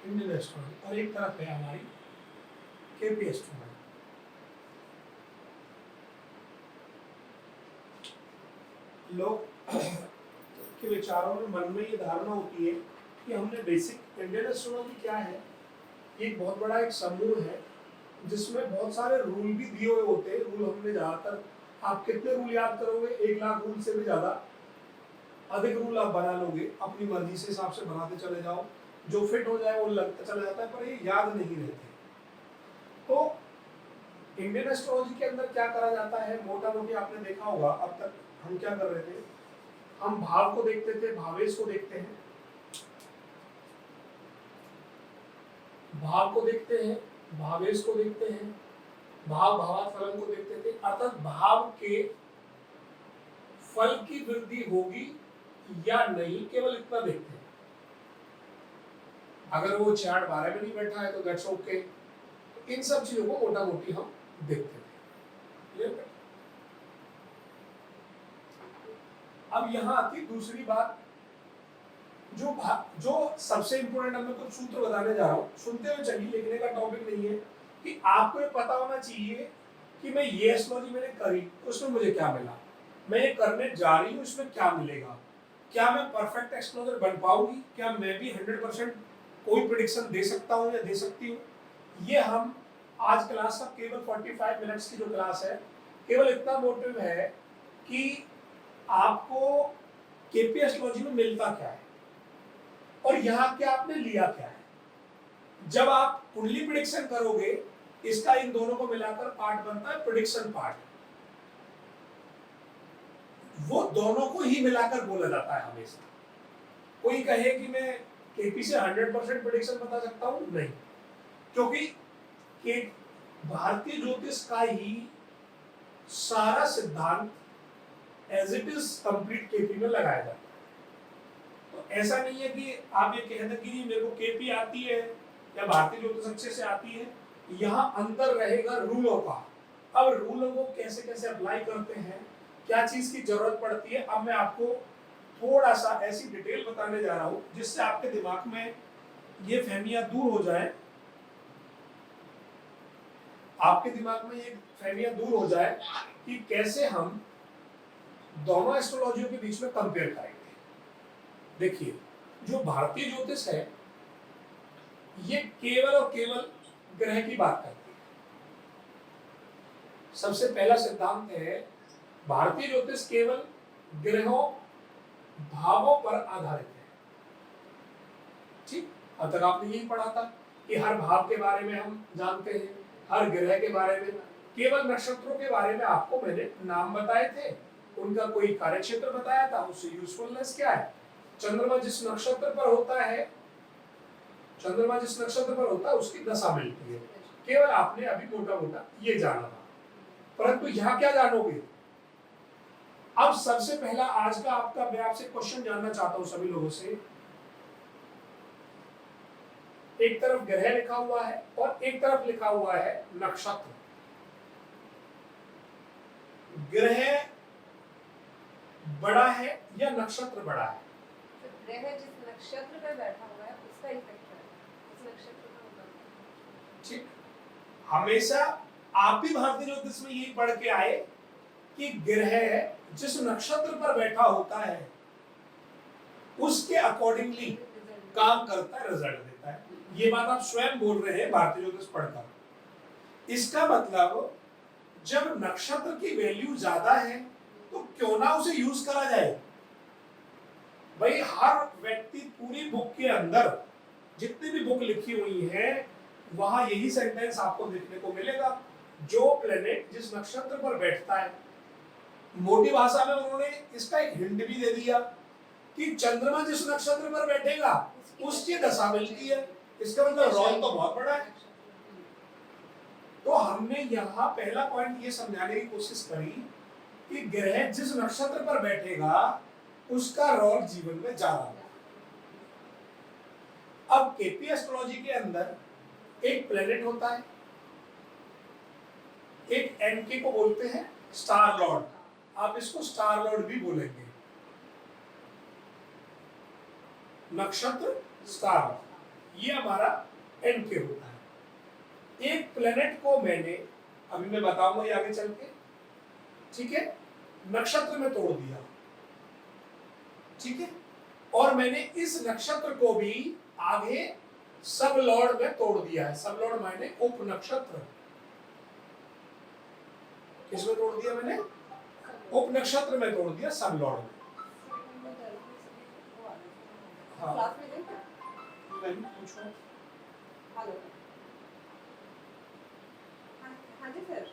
Indian astronomy, और एक तरफ है हमारी केपी एस्ट्रोनॉमी। लोग के विचारों में, मन में ये धारणा होती है कि हमने बेसिक इंडियन एस्ट्रोनॉमी क्या है, ये एक बहुत बड़ा एक समूह है जिसमें बहुत सारे रूल भी दिए हुए होते हैं। रूल हमने ज़्यादातर, आप कितने रूल याद करोगे? 1 लाख रूल से भी ज़्यादा अधिक रूल आप बना लोगे, अपनी मर्जी से हिसाब से बनाते चले जाओ, जो फिट हो जाए वो लगता चला जाता है, पर ये याद नहीं रहते। तो इंडियन एस्ट्रोलॉजी के अंदर क्या करा जाता है, मोटा मोटी आपने देखा होगा। अब तक हम क्या कर रहे थे, हम भाव को देखते थे, भावेश को देखते हैं, भाव को देखते हैं, भावेश को देखते हैं, भाव भावार्थ फलन को देखते थे, अर्थात भाव के फल की वृद्धि होगी या नहीं, केवल इतना देखते हैं। अगर वो 6-8-12 में नहीं बैठा है तो दैट्स ओके। इन सब चीजों को मोटा मोटी हम देखते थे। अब यहां आती दूसरी बात, जो सबसे इंपोर्टेंट, मैं कुछ सूत्र बताने जा रहा हूं, सुनते हुए चलिए, लिखने का टॉपिक नहीं है, कि आपको ये पता होना चाहिए कि मैं ये एस्ट्रोलॉजी मैंने करी, उसमें मुझे क्या मिला, मैं ये करने जा रही हूँ, इसमें क्या मिलेगा, क्या मैं परफेक्ट एस्ट्रोलॉजर बन पाऊंगी, क्या मैं भी 100% कोई प्रेडिक्शन दे सकता हूँ या दे सकती हूँ। ये हम आज क्लास का केवल 45 मिनट्स की जो क्लास है, केवल इतना मोटिव है कि आपको केपी एस्ट्रोलॉजी में मिलता क्या है और यहाँ क्या आपने लिया क्या है। जब आप कुंडली प्रेडिक्शन करोगे, इसका इन दोनों को मिलाकर पार्ट बनता है प्रेडिक्शन पार्ट, वो दोनों को ही मिलाकर बोला जाता है हमेशा। कोई कहे कि मैं केपी से 100% प्रेडिक्शन बता सकता हूं, नहीं, क्योंकि भारतीय ज्योतिष का ही सारा सिद्धांत as it is complete KP में लगाया जाता है। तो ऐसा नहीं है कि आप ये कह दें कि मेरे को केपी आती है या भारतीय ज्योतिष अच्छे से आती है, यहाँ अंतर रहेगा रूलों का। अब रूलों को कैसे कैसे अप्लाई करते हैं, क्या चीज की जरूरत पड़ती है, अब मैं आपको थोड़ा सा ऐसी डिटेल बताने जा रहा हूं जिससे आपके दिमाग में ये फहमियां दूर हो जाए, आपके दिमाग में ये फहमियां दूर हो जाए कि कैसे हम दोनों एस्ट्रोलॉजियों के बीच में कंपेयर करेंगे। देखिए, जो भारतीय ज्योतिष है ये केवल और केवल ग्रह की बात करती है। सबसे पहला सिद्धांत है, भारतीय ज्योतिष केवल ग्रहों भावों पर आधारित है। ठीक, अब तक आपने यही पढ़ा था कि हर भाव के बारे में हम जानते हैं, हर ग्रह के बारे में, केवल नक्षत्रों के बारे में आपको मैंने नाम बताए थे, उनका कोई कार्यक्षेत्र बताया था, उससे यूजफुलनेस क्या है। चंद्रमा जिस नक्षत्र पर होता है, चंद्रमा जिस नक्षत्र पर होता है उसकी दशा मिलती है, केवल आपने अभी मोटा मोटा ये जाना था। परंतु यहाँ क्या जानोगे, अब सबसे पहला आज का आपका, मैं आपसे क्वेश्चन जानना चाहता हूं सभी लोगों से। एक तरफ ग्रह लिखा हुआ है और एक तरफ लिखा हुआ है नक्षत्र। ग्रह बड़ा है या नक्षत्र बड़ा है? ग्रह जिस नक्षत्र पर बैठा हुआ है उसका इफेक्ट है, उस नक्षत्र का होगा। ठीक, हमेशा आप भी भारतीय ज्योतिष में यही पढ़ के आए कि ग्रह जिस नक्षत्र पर बैठा होता है उसके अकॉर्डिंगली काम करता है, रिजल्ट देता है। ये बात आप स्वयं बोल रहे हैं भारतीय ज्योतिष पढ़कर। इसका मतलब जब नक्षत्र की वैल्यू ज्यादा है तो क्यों ना उसे यूज करा जाए। भाई हर व्यक्ति, पूरी बुक के अंदर जितनी भी बुक लिखी हुई है वहां यही सेंटेंस आपको देखने को मिलेगा, जो प्लेनेट जिस नक्षत्र पर बैठता है। मोटी भाषा में उन्होंने इसका एक हिंट भी दे दिया कि चंद्रमा जिस नक्षत्र पर बैठेगा उसकी दशा मिलती है। इसका मतलब रोल तो बहुत बड़ा है। तो हमने यहाँ पहला पॉइंट ये समझाने की कोशिश करी कि ग्रह जिस नक्षत्र पर बैठेगा उसका रोल जीवन में ज्यादा है। अब केपी एस्ट्रोलॉजी के अंदर एक प्लेनेट होता है, एक एनके को बोलते हैं स्टार लॉर्ड, आप इसको स्टार लॉर्ड भी बोलेंगे। नक्षत्र स्टार, ये हमारा NK होता है। एक प्लेनेट को मैंने, अभी मैं बताऊंगा ये आगे चल के, ठीक है, नक्षत्र में तोड़ दिया, ठीक है, और मैंने इस नक्षत्र को भी आगे सब लॉर्ड में तोड़ दिया है। सब लॉर्ड मायने उप नक्षत्र। किसमें तोड़ दिया मैंने? उप नक्षत्र में तोड़ दिया, सब लॉर्ड में। हाँ। क्लास में देखा? पूछो। हेलो। हाँ जी सर।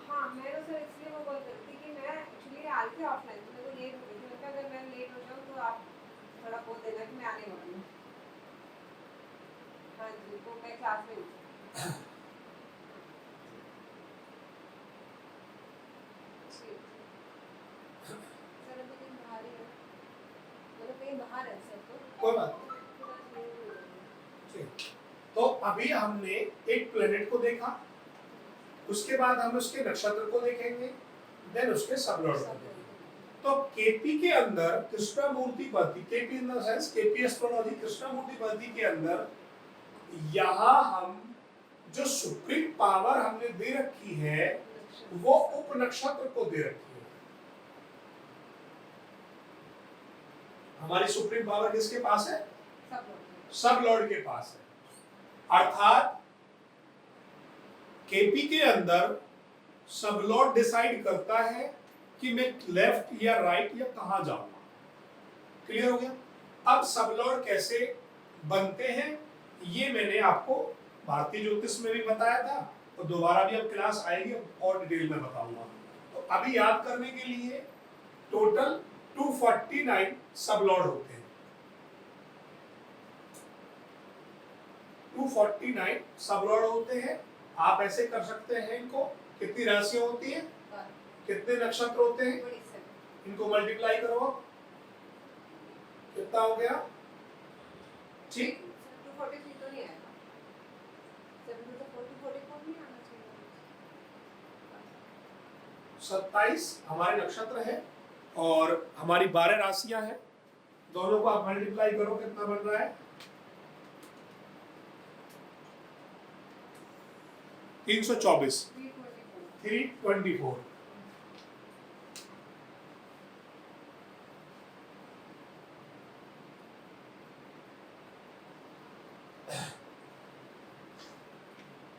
हाँ मैं तो सर इसलिए वो कॉल करती थी कि मैं एक्चुअली आ रही थी ऑफलाइन, तो मेरे को लेट हो गई थी। मैं कहा अगर मैं लेट हो जाऊँ तो आप थोड़ा बोल देना कि मैं आने वाली हूँ। हाँ जी, तो मैं क्लास में हूँ। सर अभी कहीं बाहर ही है, मतलब कहीं बाहर है सर। तो कोई बात नहीं। तो अभी हमने एक प्लेनेट को देखा, उसके बाद हम उसके नक्षत्र को देखेंगे, देन उसके सबलॉर्ड को देखेंगे। तो केपी के अंदर कृष्णमूर्ति पद्धति, KP in the sense KP astrology Krishnamurti पद्धति के अंदर यहाँ हम जो सुप्रीम पावर हमने दे रखी है वो उप नक्षत्र को दे रखी है। हमारी सुप्रीम पावर किसके पास है? सब लॉर्ड के पास है। अर्थात केपी के अंदर सब लॉर्ड डिसाइड करता है कि मैं लेफ्ट या राइट या कहां जाऊंगा। क्लियर हो गया? अब सब लॉर्ड कैसे बनते हैं ये मैंने आपको भारतीय ज्योतिष में भी बताया था, और दोबारा भी अब क्लास आएगी और डिटेल में बताऊंगा। तो अभी याद करने के लिए टोटल 249 सब लॉर्ड होते हैं। 249 सब लॉर्ड होते हैं। आप ऐसे कर सकते हैं इनको, कितनी राशियां होती हैं, कितने नक्षत्र होते हैं, इनको मल्टीप्लाई करो, कितना हो गया? ठीक, 243 तो नहीं आएगा। 7 तो 44 नहीं आना चाहिए। 27 हमारे नक्षत्र है और हमारी 12 राशियां हैं। दोनों को आप मल्टीप्लाई करो, कितना बन रहा है? 324, 324।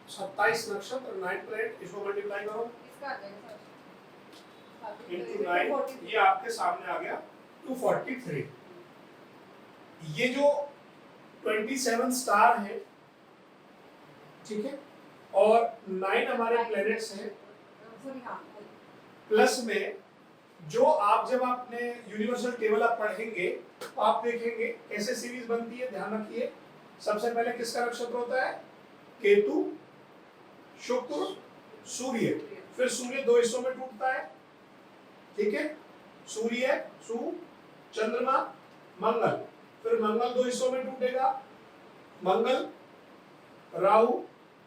सत्ताईस नक्षत्र, 9 प्लेनेट, इसको मल्टीप्लाई करो, इसका आ जाएगा सर। इंटू 9, ये आपके सामने आ गया 243। ये जो 27 स्टार है, ठीक है, और 9 हमारे प्लैनेट्स हैं, प्लस में जो आप जब आपने यूनिवर्सल टेबल आप पढ़ेंगे तो आप देखेंगे कैसे सीरीज बनती है। ध्यान रखिए, सबसे पहले किसका नक्षत्र होता है? केतु, शुक्र, सूर्य। फिर सूर्य 2 हिस्सों में टूटता है, ठीक है, सूर्य, चंद्रमा, मंगल। फिर मंगल 2 हिस्सों में टूटेगा, मंगल, राहु,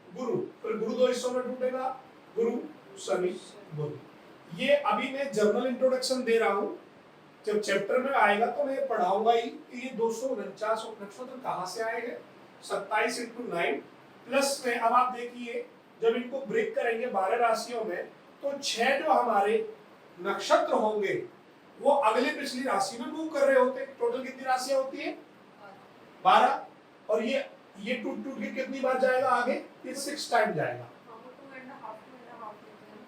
गुरु। फिर गुरु 2 हिस्सों में टूटेगा, गुरु, शनि, बुध। ये अभी मैं जर्नल इंट्रोडक्शन दे रहा हूं, जब चैप्टर में आएगा तो मैं पढ़ाऊंगा ही कि ये 249 नक्षत्र कहां से आए हैं। 27 × 9 प्लस में, अब आप देखिए जब इनको ब्रेक करेंगे 12 राशियों में, तो 6 जो हमारे नक्षत्र होंगे वो अगले पिछली राशि में मूव कर रहे होते हैं। टोटल कितनी राशियां होती है? 12। और ये टूट टूट के कितनी बार जाएगा आगे? ये 6 टाइम जाएगा।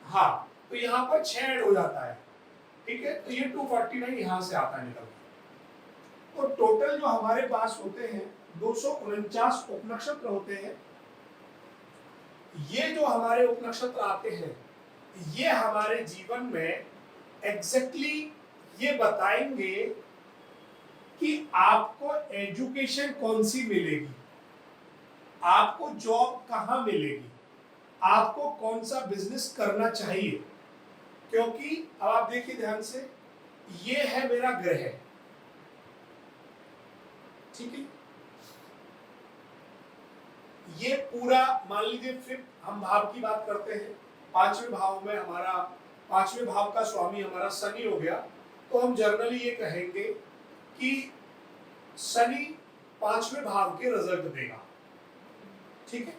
हाँ, तो यहाँ पर 6 ऐड हो जाता है, ठीक है, तो ये 249 यहाँ से आता है निकल। तो टोटल जो हमारे पास होते हैं 249 उपनक्षत्र होते हैं। ये जो हमारे उपनक्षत्र आते हैं ये हमारे जीवन में एग्जैक्टली ये बताएंगे कि आपको एजुकेशन कौन सी मिलेगी, आपको जॉब कहां मिलेगी, आपको कौन सा बिजनेस करना चाहिए। क्योंकि अब आप देखिए ध्यान से, ये है मेरा ग्रह, ठीक है, ये पूरा मान लीजिए, फिर हम भाव की बात करते हैं, 5वें भाव में हमारा 5वें भाव का स्वामी हमारा शनि हो गया, तो हम जनरली ये कहेंगे कि शनि पांचवें भाव के रिजल्ट देगा। ठीक है,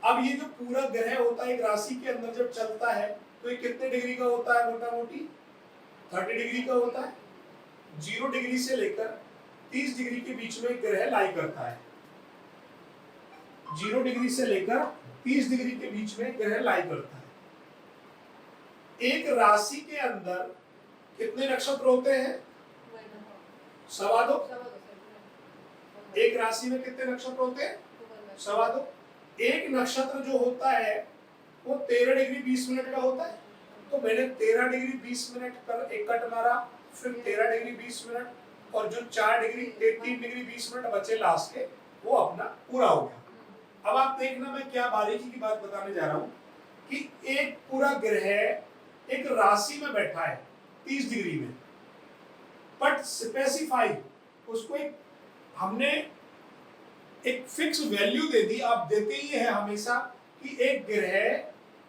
अब ये जो पूरा ग्रह होता है एक राशि के अंदर जब चलता है तो ये कितने डिग्री का होता है? मोटा मोटी 30 डिग्री का होता है। 0 डिग्री से लेकर 30 डिग्री के बीच में ग्रह लाई करता है। 0 डिग्री से लेकर 30 डिग्री के बीच में ग्रह लाई करता है। एक राशि के अंदर कितने नक्षत्र होते हैं? 2.25। एक राशि में कितने नक्षत्र होते हैं? 2.25। एक नक्षत्र जो होता है वो 13 डिग्री 20 मिनट का होता है। तो मैंने 13 डिग्री 20 मिनट पर एक कट मारा, फिर 13 डिग्री 20 मिनट और जो 3 डिग्री 20 मिनट बचे लास्ट के वो अपना पूरा हो गया। अब आप देखना मैं क्या बारीकी की बात बताने जा रहा हूं कि एक पूरा ग्रह एक राशि में बैठा है 30 डिग्री में, बट स्पेसिफाई उसको एक हमने एक फिक्स वैल्यू दे दी। आप देते ही है हमेशा कि एक ग्रह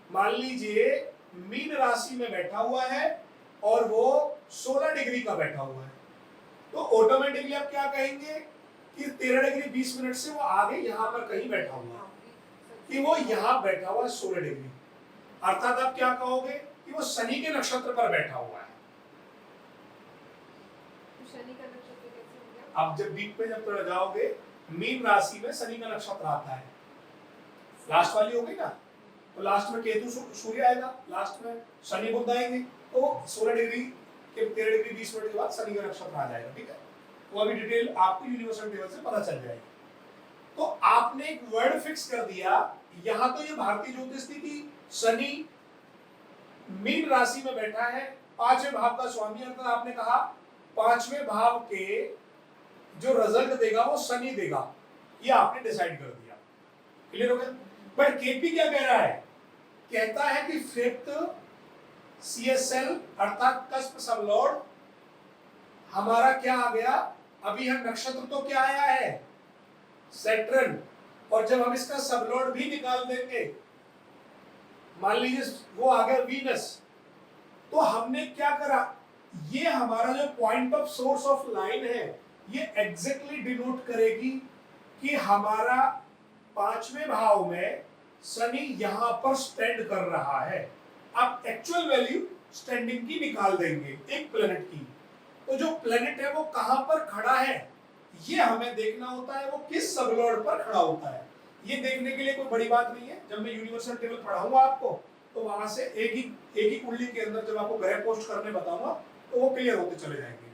मान लीजिए मीन राशि में बैठा हुआ है और वो 16 डिग्री का बैठा हुआ है, तो ऑटोमेटिकली आप क्या कहेंगे कि 13 डिग्री 20 मिनट से वो आगे यहां पर कहीं बैठा हुआ है, कि वो यहां बैठा हुआ है 16 डिग्री। अर्थात आप क्या कहोगे कि वो शनि के नक्षत्र पर बैठा हुआ है। शनि का नक्षत्र कैसे हो गया? अब जब वीक पे जब थोड़ा जाओगे मीन राशि में शनि का नक्षत्र आता है, लास्ट वाली हो गई ना, तो लास्ट में केतु सूर्य आएगा, लास्ट में शनि बुध आएंगे, तो 16 डिग्री के 13 डिग्री 20 मिनट के बाद शनि का नक्षत्र आ जाएगा। ठीक है, वो अभी डिटेल आपको यूनिवर्सल टेबल से पता चल जाएगी। तो आपने एक वर्ड फिक्स कर दिया। यहां तो ये भारतीय ज्योतिष थी कि शनि मीन राशि में बैठा है, 5वें भाव का स्वामी, अर्थात आपने कहा 5वें भाव के जो रिजल्ट देगा वो शनि देगा, ये आपने डिसाइड कर दिया। क्लियर हो गया? बट केपी क्या कह रहा है? कहता है कि फिफ्थ CSL अर्थात कस्प सबलॉर्ड हमारा क्या आ गया? अभी हम नक्षत्र तो क्या आया है? सैटर्न, और जब हम इसका सबलॉर्ड भी निकाल देंगे, मान लीजिए वो आ गया वीनस, तो हमने क्या करा? ये हमारा जो point of source of line है ये एग्जैक्टली डिनोट करेगी कि हमारा 5वें भाव में शनि यहां पर स्टैंड कर रहा है। अब एक्चुअल वैल्यू स्टैंडिंग की निकाल देंगे एक प्लेनेट की, तो जो प्लेनेट है वो कहां पर खड़ा है ये हमें देखना होता है, वो किस सबलॉर्ड पर खड़ा होता है। ये देखने के लिए कोई बड़ी बात नहीं है। जब मैं यूनिवर्सल टेबल पढ़ाऊंगा आपको तो वहां से एक ही कुंडली के अंदर जब आपको ग्रह पोस्ट करने बताऊंगा तो वो क्लियर होते चले जाएंगे।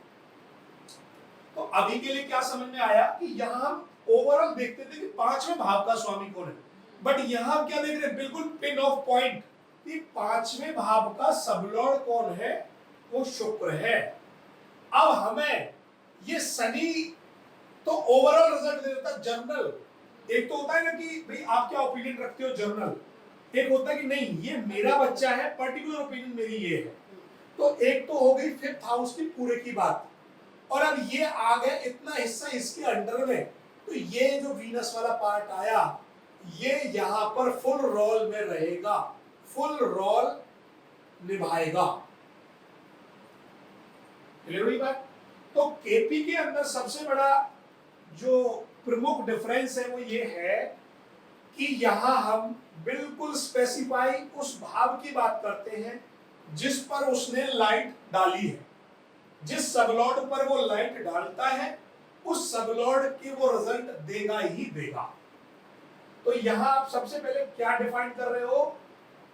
तो अभी के लिए क्या समझ में आया कि यहां हम ओवरऑल देखते थे कि 5वें भाव का स्वामी कौन है, बट यहां हम क्या देख रहे हैं? बिल्कुल पिन ऑफ पॉइंट कि 5वें भाव का सबलॉर्ड कौन है? वो शुक्र है। अब हमें ये शनि तो ओवरऑल रिजल्ट दे देता जनरल। एक तो होता है ना कि भाई आप क्या ओपिनियन रखते हो जनरल, एक होता है कि नहीं ये मेरा बच्चा है, पर्टिकुलर ओपिनियन मेरी ये है। तो एक तो हो गई 5th हाउस की पूरे की बात, और अब ये आ गया इतना हिस्सा इसके अंडर में, तो ये जो वीनस वाला पार्ट आया ये यहां पर फुल रोल में रहेगा, फुल रोल निभाएगा। क्लियर हुई बात? तो केपी के अंदर सबसे बड़ा जो प्रमुख डिफरेंस है वो ये है कि यहां हम बिल्कुल स्पेसिफाई उस भाव की बात करते हैं जिस पर उसने लाइट डाली है। जिस सबलॉर्ड पर वो लाइट डालता है उस सबलॉर्ड के वो रिजल्ट देगा ही देगा। तो यहां आप सबसे पहले क्या डिफाइन कर रहे हो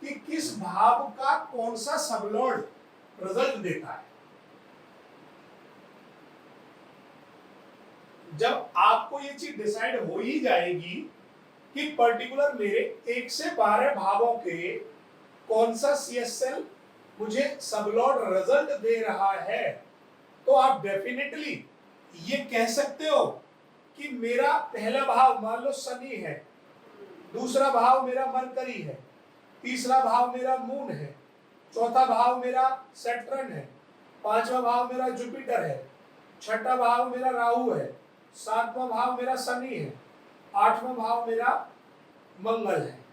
कि किस भाव का कौन सा सबलॉर्ड रिजल्ट देता है। जब आपको ये चीज डिसाइड हो ही जाएगी कि पर्टिकुलर मेरे 1 से 12 भावों के कौन सा CSL मुझे सबलॉर्ड रिजल्ट दे रहा है, तो आप डेफिनेटली ये कह सकते हो कि मेरा पहला भाव मान लो शनि है, दूसरा भाव मेरा मरकरी है, तीसरा भाव मेरा मून है, चौथा भाव मेरा सैटर्न है, पांचवा भाव मेरा जुपिटर है, छठा भाव मेरा राहु है, सातवां भाव मेरा शनि है, आठवां भाव मेरा मंगल है।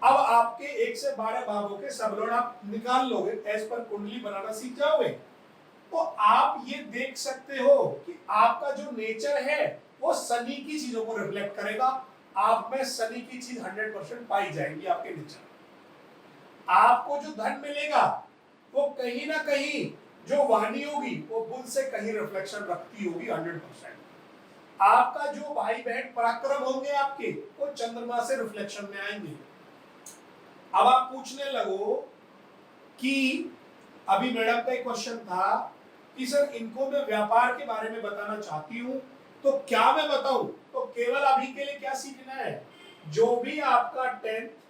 अब आपके 1 से 12 भावों के सबलॉर्ड आप निकाल लोगे, एज पर कुंडली बनाना सीख जाओगे, तो आप ये देख सकते हो कि आपका जो नेचर है वो सनी की चीजों को रिफ्लेक्ट करेगा। आप में सनी की चीज 100% पाई जाएगी आपके नेचर। आपको जो धन मिलेगा वो कहीं ना कहीं जो वाणी होगी वो बुध से कहीं रिफ्लेक्शन रखती होगी 100%। आपका जो भाई बहन पराक्रम होंगे आपके, वो चंद्रमा से रिफ्लेक्शन में आएंगे। अब आप पूछने लगो कि अभी मैडम का एक क्वेश्चन था कि सर इनको मैं व्यापार के बारे में बताना चाहती हूं, तो क्या मैं बताऊं? तो केवल अभी के लिए क्या सीखना है, जो भी आपका 10th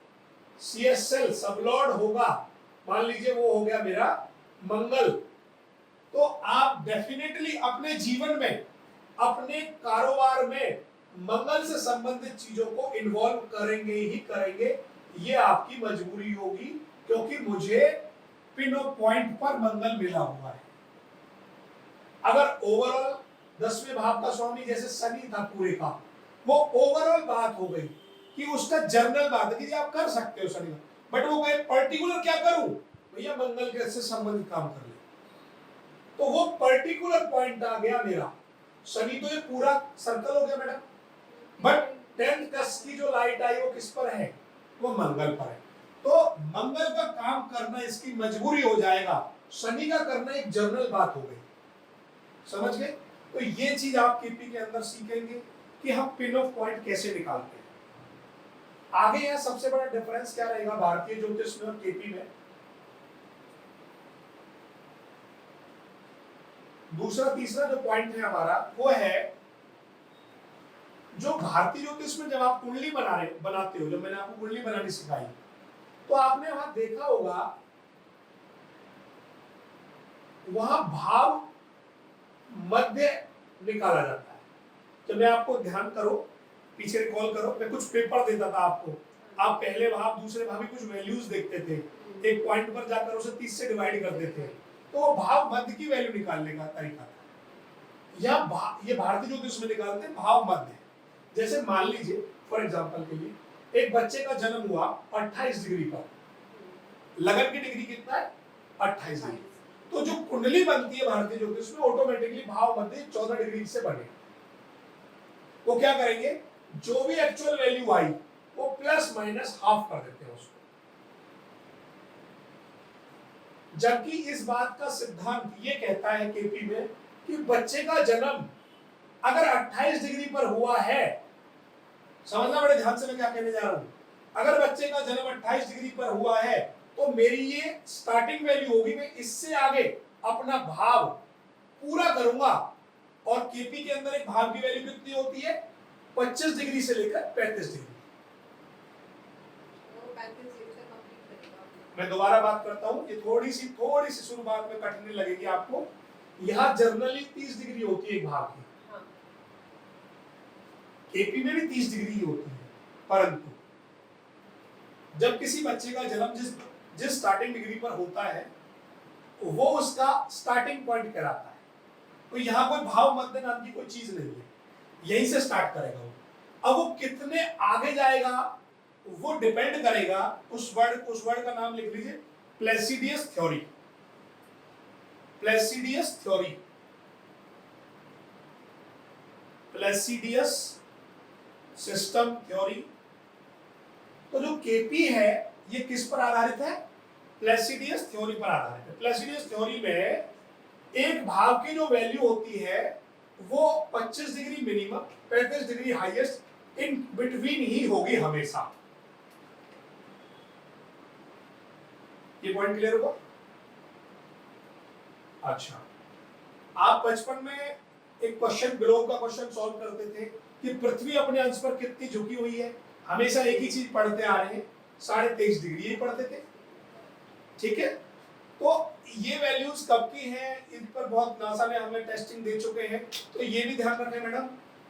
CSL सबलॉर्ड होगा, मान लीजिए वो हो गया मेरा मंगल, तो आप डेफिनेटली अपने जीवन में, अपने कारोबार में मंगल से संबंधित चीजों को इन्वॉल्व करेंगे ही करेंगे। ये आपकी मजबूरी होगी, क्योंकि मुझे पिन ऑफ पॉइंट पर मंगल मिला हुआ है। अगर ओवरऑल 10वें भाव का स्वामी जैसे शनि था पूरे का, वो ओवरऑल बात हो गई कि उसका जनरल बात है कि आप कर सकते हो शनि, बट वो कहे पर्टिकुलर क्या करूं, भैया मंगल के से संबंधित काम कर ले, तो वो पर्टिकुलर पॉइंट आ गया मेरा। शनि तो ये पूरा सर्कल हो गया मैडम, बट 10th कस की जो लाइट आई वो किस पर है, वो मंगल पर है। तो मंगल का काम करना इसकी मजबूरी हो जाएगा, शनि का करना एक जनरल बात हो गई। समझ गए? तो ये चीज आप केपी के अंदर सीखेंगे कि हम पिन ऑफ पॉइंट कैसे निकालते हैं। आगे यहां सबसे बड़ा डिफरेंस क्या रहेगा भारतीय ज्योतिष में और केपी में? दूसरा तीसरा जो पॉइंट है हमारा वो है, जो भारतीय ज्योतिष में जब आप कुंडली बनाते हो, जब मैंने आपको कुंडली बनानी सिखाई, तो आपने वहां देखा होगा वहां भाव मध्य निकाला जाता है। जब मैं आपको ध्यान करो, पीछे रिकॉल करो, मैं कुछ पेपर देता था आपको, आप पहले भाव दूसरे भाव की कुछ वैल्यूज देखते थे, एक पॉइंट पर जाकर उसे 30 से डिवाइड करते थे, तो वो भाव मध्य की वैल्यू निकालने का तरीका था। ये भारतीय ज्योतिष में निकालते हैं भाव मध्य। जैसे मान लीजिए फॉर एग्जांपल के लिए, एक बच्चे का जन्म हुआ 28 डिग्री पर, लगन की डिग्री कितना है 28 डिग्री, तो जो कुंडली बनती है भारतीय ज्योतिष में ऑटोमेटिकली भाव मध्य 14 डिग्री से बने। वो क्या करेंगे, जो भी एक्चुअल वैल्यू आई वो प्लस माइनस हाफ कर देते हैं उसको। जबकि इस बात का सिद्धांत ये कहता है केपी में कि बच्चे का जन्म अगर 28 डिग्री पर हुआ है, समझना बड़े ध्यान से मैं क्या कहने जा रहा हूं, अगर बच्चे का जन्म 28 डिग्री पर हुआ है तो मेरी ये स्टार्टिंग वैल्यू होगी, मैं इससे आगे अपना भाव पूरा करूंगा। और केपी के अंदर एक भाव की वैल्यू कितनी होती है, 25 डिग्री से लेकर 35 डिग्री। मैं दोबारा बात करता हूं, ये थोड़ी सी शुरुआत में कटने लगेगी आपको। यहां जनरली 30 डिग्री होती है एक भाव की, केपी में भी 30 डिग्री होती है, परंतु जब किसी बच्चे का जन्म जिस स्टार्टिंग डिग्री पर होता है वो उसका स्टार्टिंग पॉइंट कहलाता है। तो यहाँ कोई भाव मध्य नाम की कोई चीज नहीं है, यहीं से स्टार्ट करेगा वो। अब वो कितने आगे जाएगा वो डिपेंड करेगा, उस वर्ड का नाम लिख लीजिए, Placidus theory. Placidus theory, Placidus system theory. तो जो केपी है ये किस पर आधारित है, प्लेसिडियस थ्योरी पर आधारित है। प्लेसिडियस थ्योरी में एक भाव की जो वैल्यू होती है वो 25 degree minimum, 35 degree highest, in between ही होगी हमेशा। ये पॉइंट क्लियर होगा? अच्छा, आप बचपन में एक क्वेश्चन, ग्लोब का क्वेश्चन सॉल्व करते थे कि पृथ्वी अपने अंश पर कितनी झुकी हुई है, हमेशा एक ही चीज पढ़ते आ रहे हैं, 23.5 डिग्री ही पढ़ते थे। ठीक है, तो ये वैल्यूज कब की हैं, इन पर बहुत नासा ने हमें टेस्टिंग दे चुके हैं, तो ये भी ध्यान रखें मैडम।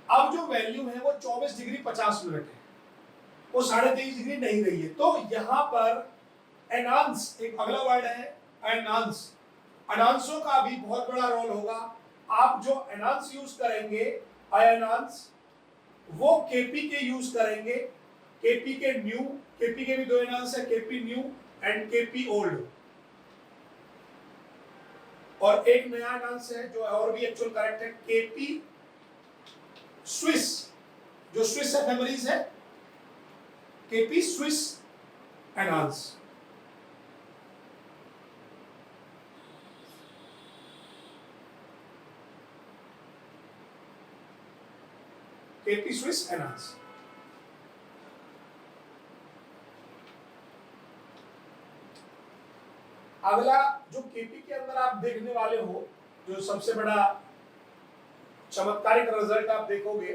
अब जो वैल्यू है वो 24 डिग्री 50 मिनट है, वो 23.5 डिग्री नहीं रही है। तो यहाँ पर एनांस, एक अगला वर्ड है एनांस, एनांसों का भी बहुत बड़ा रोल होगा। आप जो एनांस यूज करेंगे, अयनांस, वो केपी के यूज करेंगे, केपी के न्यू, केपी के भी दो एनांस है, KP new and KP old, और एक नया एनांस है जो और भी एक्चुअल करेक्ट है, केपी स्विस, जो स्विस एफेमरीज है, केपी स्विस एनांस। केपी स्विस एनांस। अगला जो केपी के अंदर आप देखने वाले हो, जो सबसे बड़ा चमत्कारिक रिजल्ट आप देखोगे,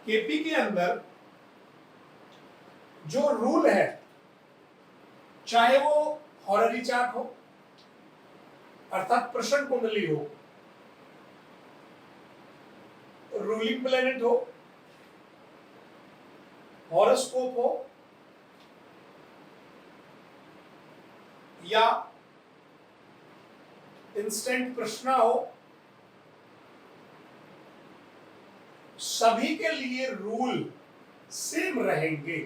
केपी के अंदर जो रूल है, चाहे वो हॉररी चार्ट हो अर्थात प्रश्न कुंडली हो, रूलिंग प्लेनेट हो, हॉरोस्कोप हो, या इंस्टेंट प्रश्न हो, सभी के लिए रूल सेम रहेंगे।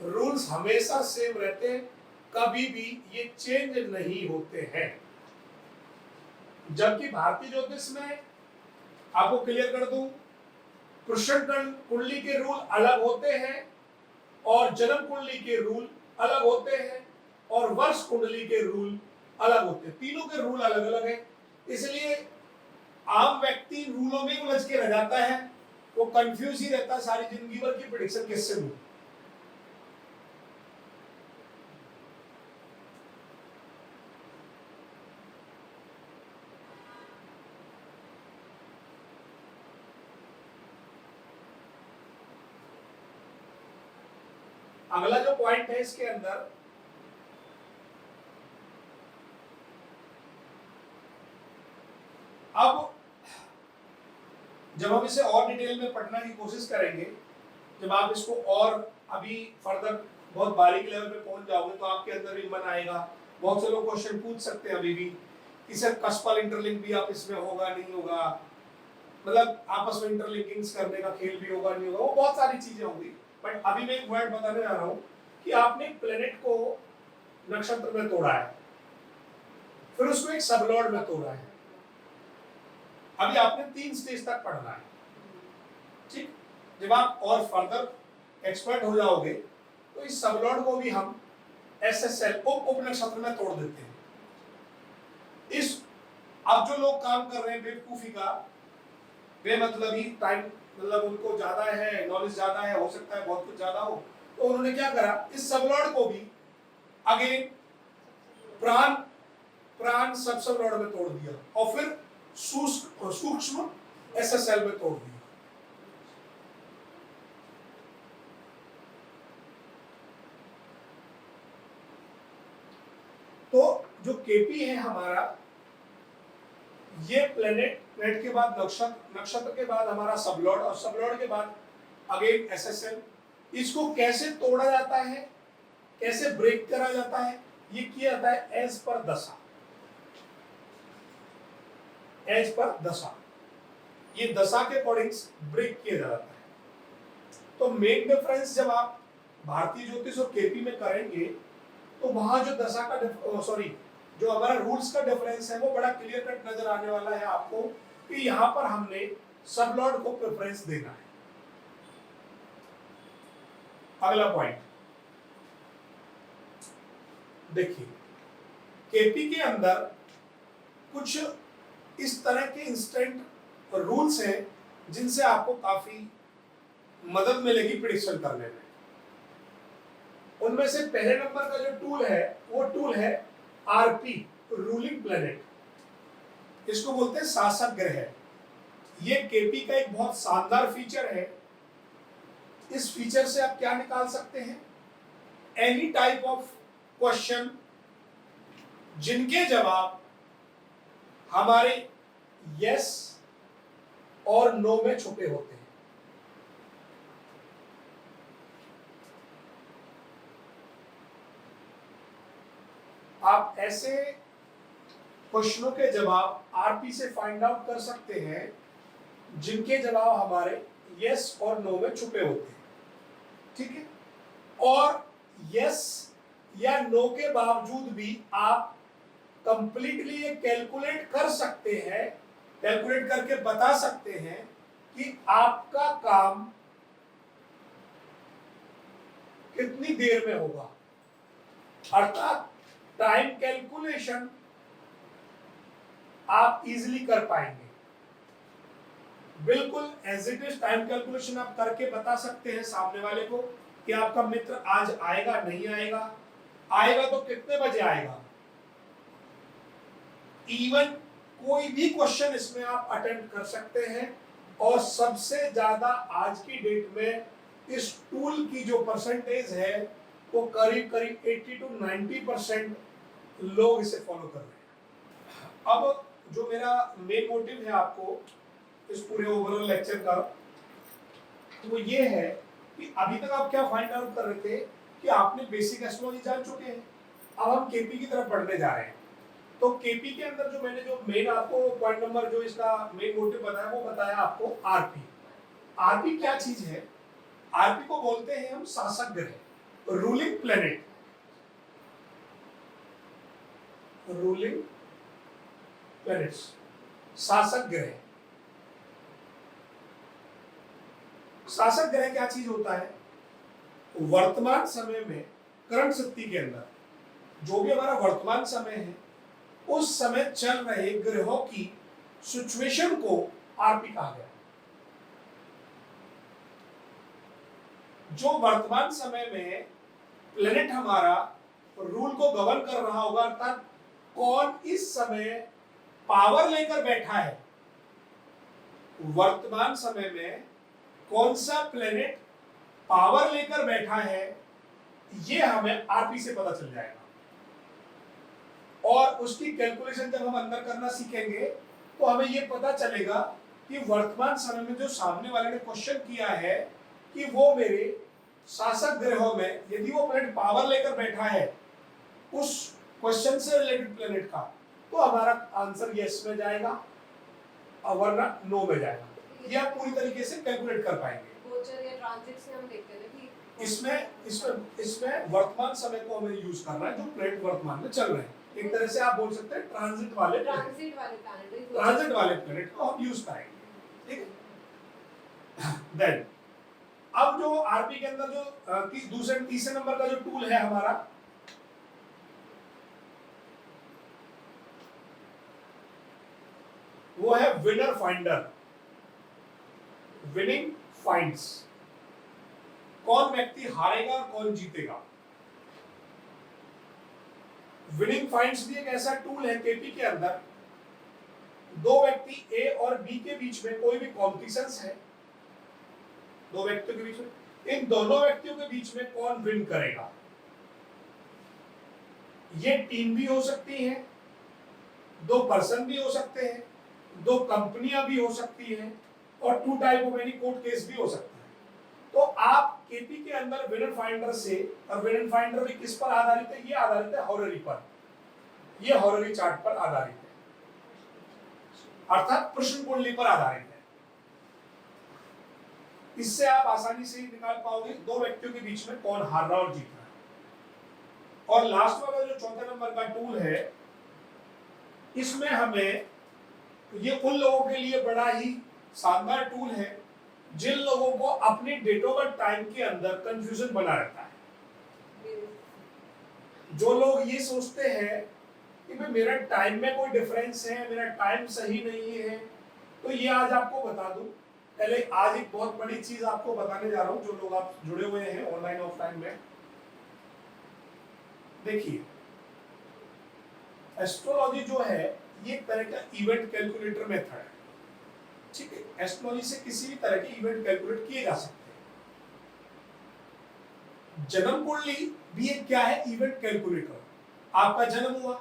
रूल्स हमेशा सेम रहते हैं, कभी भी ये चेंज नहीं होते हैं। जबकि भारतीय ज्योतिष में आपको क्लियर कर दूं, कृष्ण कुंडली के रूल अलग होते हैं और जन्म कुंडली के रूल अलग होते हैं और वर्ष कुंडली के रूल अलग होते हैं। तीनों के रूल अलग अलग हैं, इसलिए आम व्यक्ति रूलों में उलझ के रह जाता है, वो कंफ्यूज ही रहता है सारी जिंदगी भर की प्रेडिक्शन किससे लूं। अगला जो पॉइंट है इसके अंदर, अब जब हम इसे और डिटेल में पढ़ने की कोशिश करेंगे, जब आप इसको और अभी फर्दर बहुत बारीक लेवल पे पहुंच जाओगे, तो आपके अंदर भी मन आएगा। बहुत से लोग क्वेश्चन पूछ सकते हैं अभी भी कि सर कस्पल इंटरलिंक भी आप इसमें होगा नहीं होगा, मतलब आपस में इंटरलिंकिंग्स करने का खेल भी होगा नहीं होगा, वो बहुत सारी चीजें होंगी। बट अभी मैं एक वर्ड बताने जा रहा हूं कि आपने प्लेनेट को नक्षत्र में तोड़ा है, फिर उसको एक सबलॉर्ड में तोड़ा है। अभी आपने 3 स्टेज तक पढ़ना है, ठीक। जब आप और फर्दर एक्सपर्ट हो जाओगे तो इस सबलॉर्ड को भी हम एसएसएल उप नक्षत्र में तोड़ देते हैं। इस अब जो लोग काम कर रहे हैं बेवकूफी का, वे मतलब ही टाइम, मतलब उनको ज्यादा है, नॉलेज ज्यादा है, हो सकता है बहुत कुछ ज्यादा हो, तो उन्होंने क्या करा, इस सबलॉर्ड को भी अगेन प्राण सब सबलॉर्ड में तोड़ दिया और फिर सूक्ष्म एसएसएल में तोड़ दिया। तो जो केपी है हमारा, ये प्लेनेट के बाद नक्षत्र के बाद हमारा सबलॉर्ड और सबलॉर्ड के बाद अगेन एसएसएल। इसको कैसे तोड़ा जाता है, कैसे ब्रेक करा जाता है, ये किया जाता है एज पर दशा। एज पर दशा, ये दशा के अकॉर्डिंग ब्रेक किया जाता है। तो मेन डिफरेंस जब आप भारतीय ज्योतिष और केपी में करेंगे तो वहां जो दशा का जो हमारा रूल्स का डिफरेंस है वो बड़ा क्लियर कट नजर आने वाला है आपको कि यहां पर हमने सबलॉर्ड को प्रेफरेंस देना है। अगला पॉइंट देखिए, केपी के अंदर कुछ इस तरह के इंस्टेंट रूल्स हैं जिनसे आपको काफी मदद मिलेगी प्रेडिक्शन करने में। उनमें से पहले नंबर का जो टूल है वो टूल है आरपी, रूलिंग प्लेनेट। इसको बोलते हैं शासक ग्रह। ये केपी का एक बहुत शानदार फीचर है। इस फीचर से आप क्या निकाल सकते हैं, एनी टाइप ऑफ क्वेश्चन जिनके जवाब हमारे यस और नो में छुपे होते हैं। आप ऐसे क्वेश्चनों के जवाब आरपी से फाइंड आउट कर सकते हैं जिनके जवाब हमारे यस और नो में छुपे होते हैं, ठीक है। और यस या नो के बावजूद भी आप कंप्लीटली ये कैलकुलेट कर सकते हैं, कैलकुलेट करके बता सकते हैं कि आपका काम कितनी देर में होगा। अर्थात टाइम कैलकुलेशन आप इजीली कर पाएंगे। बिल्कुल as it is time calculation आप करके बता सकते हैं सामने वाले को कि आपका मित्र आज आएगा नहीं आएगा, आएगा तो कितने बजे आएगा। इवन कोई भी क्वेश्चन इसमें आप अटेम्प्ट कर सकते हैं। और सबसे ज्यादा आज की डेट में इस टूल की जो परसेंटेज है वो करीब करीब 80 to 90% लोग इसे फॉलो कर रहे हैं। अब जो मेरा मेन मोटिव है आपको इस पूरे ओवरऑल लेक्चर का, वो ये है कि अभी तक आप क्या फाइंड आउट कर रहे थे कि आपने बेसिक एस्ट्रोलॉजी जान चुके हैं। अब हम केपी की तरफ बढ़ने जा रहे हैं। तो केपी के अंदर जो मैंने जो मेन आपको पॉइंट नंबर जो इसका मेन मोटिव बताया वो बताया आपको आरपी। आरपी क्या चीज है? आरपी को बोलते हैं हम शासक ग्रह, रूलिंग प्लेनेट, रूलिंग प्लैनेट्स, शासक ग्रह। शासक ग्रह क्या चीज होता है? वर्तमान समय में करंट स्थिति के अंदर जो भी हमारा वर्तमान समय है उस समय चल रहे ग्रहों की सिचुएशन को आरपी कहा गया। जो वर्तमान समय में प्लेनेट हमारा रूल को गवर्न कर रहा होगा, अर्थात कौन इस समय पावर लेकर बैठा है, वर्तमान समय में कौन सा प्लेनेट पावर लेकर बैठा है, ये हमें आरपी से पता चल जाएगा। और उसकी कैलकुलेशन जब हम अंदर करना सीखेंगे तो हमें ये पता चलेगा कि वर्तमान समय में जो सामने वाले ने क्वेश्चन किया है कि वो मेरे शासक ग्रहों में यदि वो प्लेनेट पावर लेकर बैठा है उस क्वेश्चन से रिलेटेड प्लेनेट का, तो हमारा आंसर यस में जाएगा और वरना नो में जाएगा। ये आप पूरी तरीके से कैलकुलेट कर पाएंगे। गोचर या ट्रांजिट से हम देखते हैं कि इसमें वर्तमान समय को हमें यूज करना है जो प्लेनेट वर्तमान में चल रहे हैं। एक तरह से आप बोल सकते हैं ट्रांजिट वाले प्लेनेट को हम यूज करेंगे। ठीक है। देन अब जो आरपी के अंदर जो दूसरे तीसरे नंबर का जो टूल है हमारा, वो है विनर फाइंडर, विनिंग फाइंड्स। कौन व्यक्ति हारेगा और कौन जीतेगा। विनिंग फाइंड्स भी एक ऐसा टूल है केपी के अंदर, दो व्यक्ति ए और बी के बीच में कोई भी कॉम्पिटिशंस है, दो व्यक्तियों के बीच में, इन दोनों व्यक्तियों के बीच में कौन विन करेगा। ये टीम भी हो सकती है, दो पर्सन भी हो सकते हैं, दो कंपनियां भी हो सकती हैं, और two type of any court case भी हो सकता है। तो आप केपी के अंदर विनर फाइंडर से, और विनर फाइंडर भी किस पर आधारित है? ये आधारित है हॉररी पर, ये हॉररी चार्ट पर आधारित है, अर्थात प्रश्न कुंडली पर आधारित है। इससे आप आसानी से निकाल पाओगे दो व्यक्तियों के बीच में कौन हार रहा और जीत रहा है। और लास्ट वाला जो चौथे नंबर का टूल है, इसमें हमें, ये उन लोगों के लिए बड़ा ही शानदार टूल है जिन लोगों को अपनी डेट ऑफ बर्थ टाइम के अंदर कंफ्यूजन बना रहता है। जो लोग ये सोचते हैं कि भाई मेरा टाइम में कोई डिफरेंस है, मेरा टाइम सही नहीं है, तो ये आज आपको बता दूं। पहले आज एक बहुत बड़ी चीज आपको बताने जा रहा हूं, जो लोग आप जुड़े हुए हैं ऑनलाइन ऑफलाइन में। देखिए, एस्ट्रोलॉजी जो है ये एक तरह का इवेंट कैलकुलेटर मेथड है। ठीक है, एस्ट्रोलॉजी से किसी भी तरह के इवेंट कैलकुलेट किए जा सकते हैं। जन्म कुंडली भी एक क्या है? Event calculator. आपका जन्म हुआ,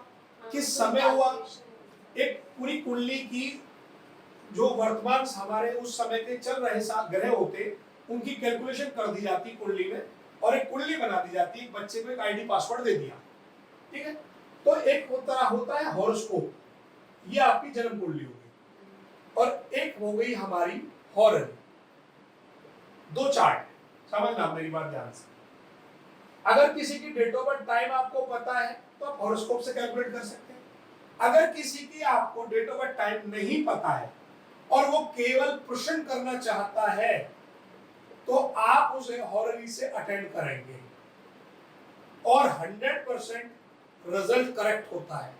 किस समय हुआ, एक पूरी कुंडली की जो वर्तमान हमारे उस समय के चल रहे ग्रह होते उनकी कैलकुलेशन कर दी जाती कुंडली में, और एक कुंडली बना दी जाती है। बच्चे को एक आईडी पासवर्ड दे दिया, ठीक है। तो एक होता है हॉरोस्कोप, ये आपकी जन्म कुंडली होगी, और एक हो गई हमारी हॉररी। दो चार्ट, समझना मेरी बात ध्यान से। अगर किसी की डेट ऑफ बर्थ टाइम आपको पता है तो आप हॉरोस्कोप से कैलकुलेट कर सकते हैं। अगर किसी की आपको डेट ऑफ बर्थ टाइम नहीं पता है और वो केवल प्रश्न करना चाहता है तो आप उसे हॉररी से अटेंड करेंगे और 100% रिजल्ट करेक्ट होता है।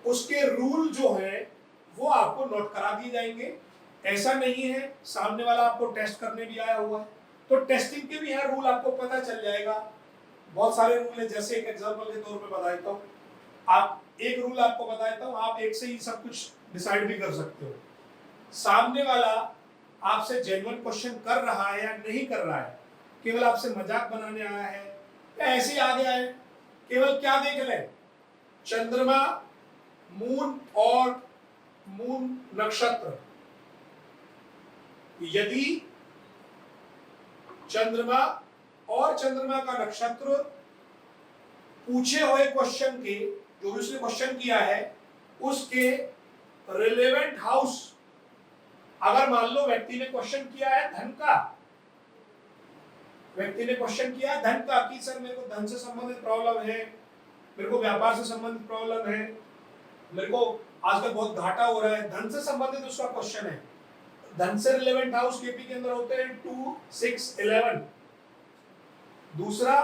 उसके रूल जो है वो आपको नोट करा दिए जाएंगे। ऐसा नहीं है सामने वाला आपको टेस्ट करने भी आया हुआ है तो टेस्टिंग के भी है रूल आपको पता चल जाएगा। बहुत सारे रूल है, जैसे एक एग्जांपल के तौर पे बता देता हूँ। आप एक रूल आपको बता देता हूँ, आप एक से ही सब कुछ डिसाइड भी कर सकते हो। सामने वाला आपसे जेन्युइन क्वेश्चन कर रहा है या नहीं कर रहा है, केवल आपसे मजाक बनाने आया है या ऐसे ही आ गया है, केवल क्या देख ले, चंद्रमा, मून और मून नक्षत्र। यदि चंद्रमा और चंद्रमा का नक्षत्र पूछे हुए क्वेश्चन के, जो भी उसने क्वेश्चन किया है उसके रिलेवेंट हाउस, अगर मान लो व्यक्ति ने क्वेश्चन किया है धन का, व्यक्ति ने क्वेश्चन किया है धन का कि सर मेरे को धन से संबंधित प्रॉब्लम है, मेरे को व्यापार से संबंधित प्रॉब्लम है, मेरे को आजकल बहुत घाटा हो रहा है, धन से संबंधित उसका क्वेश्चन है। धन से रिलेवेंट हाउस केपी के अंदर होते हैं 2, 6, 11। दूसरा,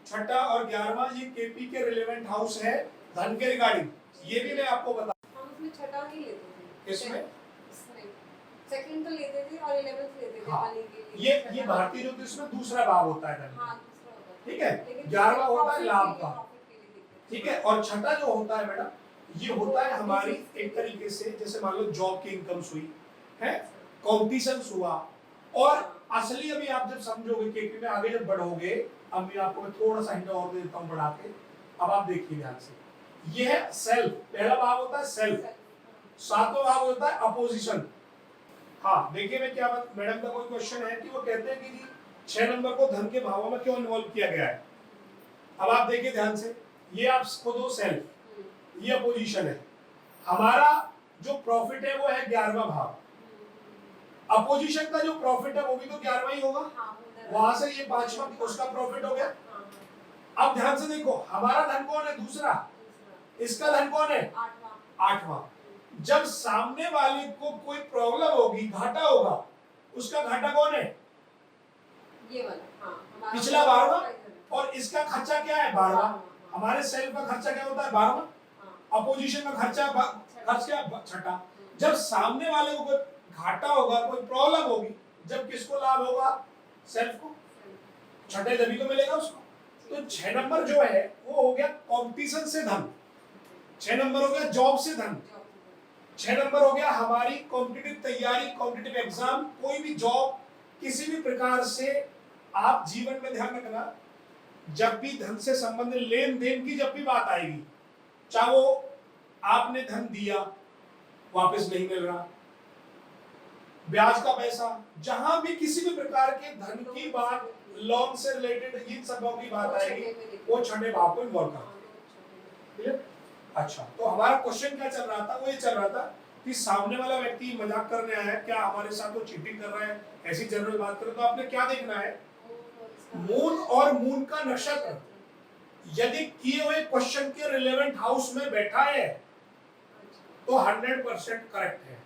छठा और 11वां ये केपी के रिलेवेंट हाउस है धन के रिगार्डिंग। ये भी मैं आपको बता, हम उसमें छठा नहीं लेते थे। इसमें सेकंड तो लेते थे और 11th लेते थे। हाँ, वाली के लिए ये भारतीय ज्योतिष में दूसरा भाव होता है धन का। हाँ, दूसरा होता है। ठीक है, लेकिन 11वां होता है profit लाभ के लिए- का। profit के लिए देखते थे। ठीक है, और छठा जो होता है मैडम, ये होता है हमारी एक तरीके से, जैसे मान लो जॉब की इनकम्स हुई है, कॉम्पिटिशंस हुआ, और असली अभी आप जब समझोगे केपी में आगे जब बढ़ोगे, अब मैं आपको थोड़ा सा हिंट और दे देता हूं बढ़ा के। अब आप देखिए ध्यान से, ये है सेल्फ, पहला भाव होता है सेल्फ, सातवां भाव होता है अपोजिशन। हाँ देखिए, मैं क्या बात, मैडम का कोई क्वेश्चन है कि वो कहते हैं कि जी 6 नंबर को धन के भावों में क्यों इन्वॉल्व किया गया है। अब आप देखिए ध्यान से, ये आप खुद हो सेल्फ, ये अपोजिशन है। हमारा जो प्रॉफिट है वो है 11वां भाव, अपोजिशन का जो प्रॉफिट है वो भी तो 11वां ही होगा। वहां से ये 5वां उसका प्रॉफिट हो गया। अब ध्यान से देखो, हमारा धन कौन है, दूसरा, इसका धन कौन है, 8वां। जब सामने वाले को कोई प्रॉब्लम होगी, घाटा होगा, उसका घाटा कौन है, ये वाला। हाँ, पिछला 12वां, और इसका खर्चा क्या है, 12वां। हमारे सेल का खर्चा क्या होता है, 12वां। अपोजिशन का खर्चा क्या, छठा। जब सामने वाले को कोई घाटा होगा, कोई प्रॉब्लम होगी, जब किसको लाभ होगा, सेल्फ को, छठे जभी तो मिलेगा उसको। तो 6 नंबर जो है वो हो गया कॉम्पिटिशन से धन, 6 नंबर हो गया जॉब से धन, 6 नंबर हो गया हमारी कॉम्पिटिटिव तैयारी, कॉम्पिटिटिव एग्जाम, कोई भी जॉब, किसी भी प्रकार से। आप जीवन में ध्यान रखना, जब भी धन से संबंधित लेन देन की जब भी बात आएगी, चाहे वो आपने धन दिया वापस नहीं मिल रहा, ब्याज का पैसा, जहां भी किसी भी प्रकार के धन की बात, लोन से रिलेटेड इन सबों की बात आएगी, वो छठे भाव को इन्वॉल्व करता है। अच्छा, तो हमारा क्वेश्चन क्या चल रहा था, वो ये चल रहा था कि सामने वाला व्यक्ति मजाक करने आया है, क्या हमारे साथ वो चीटिंग कर रहा है, ऐसी जनरल बात करें तो आपने क्या देखना है, मून और मून का नक्षत्र यदि किए हुए क्वेश्चन के रिलेवेंट हाउस में बैठा है तो 100% करेक्ट है,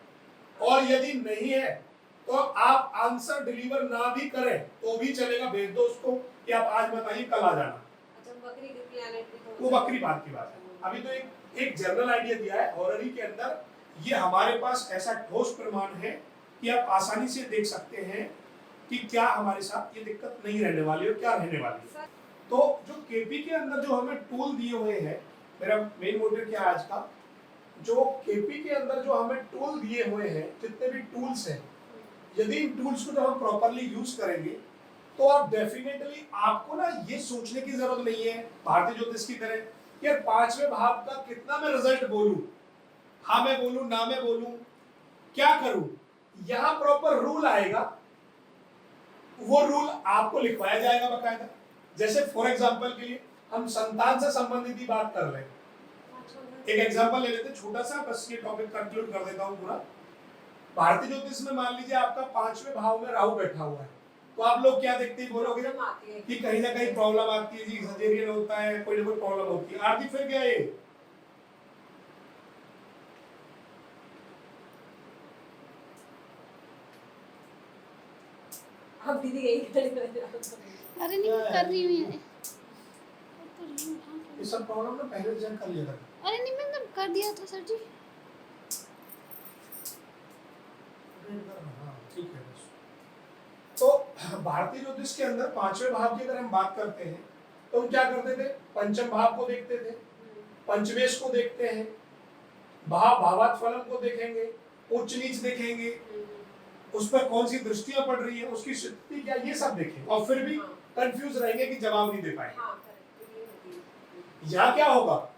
और यदि नहीं है तो आप आंसर डिलीवर ना भी करें तो भी चलेगा, भेज दो उसको कि आप आज बताइए कल आ जाना। वो बकरी बात की बात है। अभी तो एक जनरल आइडिया दिया है हॉररी के अंदर, ये हमारे पास ऐसा ठोस प्रमाण है कि आप आसानी से देख सकते हैं कि क्या हमारे साथ ये दिक्कत नहीं रहने वाली और क्या रहने वाली है। तो जो केपी के अंदर जो हमें टूल दिए हुए हैं, मेरा मेन मोटिव क्या है आज का, जो केपी के अंदर जो हमें टूल दिए हुए हैं, जितने भी टूल्स हैं, यदि इन टूल्स को जब हम प्रॉपर्ली यूज करेंगे तो आप डेफिनेटली, आपको ना ये सोचने की जरूरत नहीं है भारतीय ज्योतिष की तरह कि यार 5वें भाव का कितना मैं रिजल्ट बोलूं, हाँ मैं बोलूं ना मैं बोलूं, क्या करूं। यहां प्रॉपर रूल आएगा, वो रूल आपको लिखवाया जाएगा बकायदा। जैसे फॉर एग्जांपल के लिए हम संतान से संबंधित ही बात कर रहे हैं, एक एग्जांपल ले लेते हैं छोटा सा, बस ये टॉपिक कंक्लूड कर देता हूं पूरा। भारतीय ज्योतिष में मान लीजिए आपका 5वें भाव में राहु बैठा हुआ है, तो आप लोग क्या देखते हैं, बोलोगे कि कहीं ना कहीं प्रॉब्लम आती है जी, सजेरियन होता है, कोई ना कोई प्रॉब्लम होती है। आरती फिर क्या है, अब दीदी यही करने लगा। अरे नहीं मैं कर रही हूँ ये। ये सब प्रॉब्लम ना पहले जन कर लिया था। अरे नहीं मैंने कर दिया था सर जी। हाँ, ठीक है बस। तो भारतीय ज्योतिष के अंदर पांचवें भाव की अगर हम बात करते हैं तो हम क्या करते थे? पंचम भाव को देखते थे, पंचमेश को देखते हैं, भावार्थ फलन को देखेंगे, उच्च नीच देखेंगे, उस पर कौन सी दृष्टियां पड़ रही है, उसकी स्थिति क्या, ये सब देखेंगे और फिर भी कंफ्यूज रहेंगे कि जवाब नहीं दे पाएंगे। हाँ, correct, ये होती है। यहाँ क्या होगा?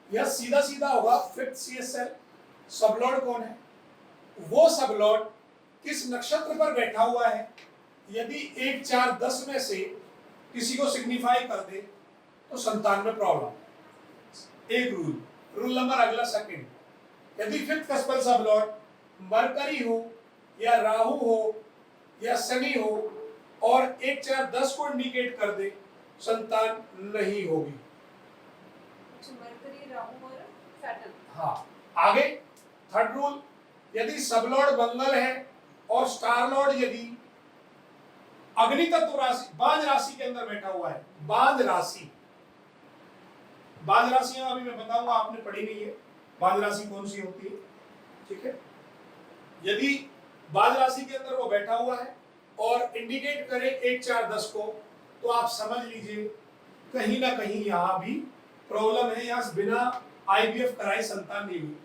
यह सीधा सीधा होगा। फिफ्थ CSL सबलॉर्ड कौन है? वो सबलॉर्ड किस नक्षत्र पर बैठा हुआ है? यदि 1, 4, 10 में से किसी को सिग्निफाई कर दे तो संतान में प्रॉब्लम। एक रूल नंबर अगला सेकंड, यदि फिफ्थ कस्पल सबलॉर्ड मरकरी हो या राहु हो या शनि हो और 1, 4, 10 को इंडिकेट कर दे, संतान नहीं होगी। मरकरी, राहु और सैटर्न। हाँ, आगे थर्ड रूल, यदि सबलॉर्ड मंगल है और स्टार लॉर्ड यदि अग्नि तत्व राशि बांझ राशि के अंदर बैठा हुआ है, बांझ राशि अभी मैं बताऊंगा, आपने पढ़ी नहीं है बांझ राशि कौन सी होती है, ठीक है? यदि बांझ राशि के अंदर वो बैठा हुआ है और इंडिकेट करे 1, 4, 10 को, तो आप समझ लीजिए कहीं ना कहीं यहाँ भी प्रॉब्लम है, यहाँ बिना IVF कराए संतान नहीं हुई।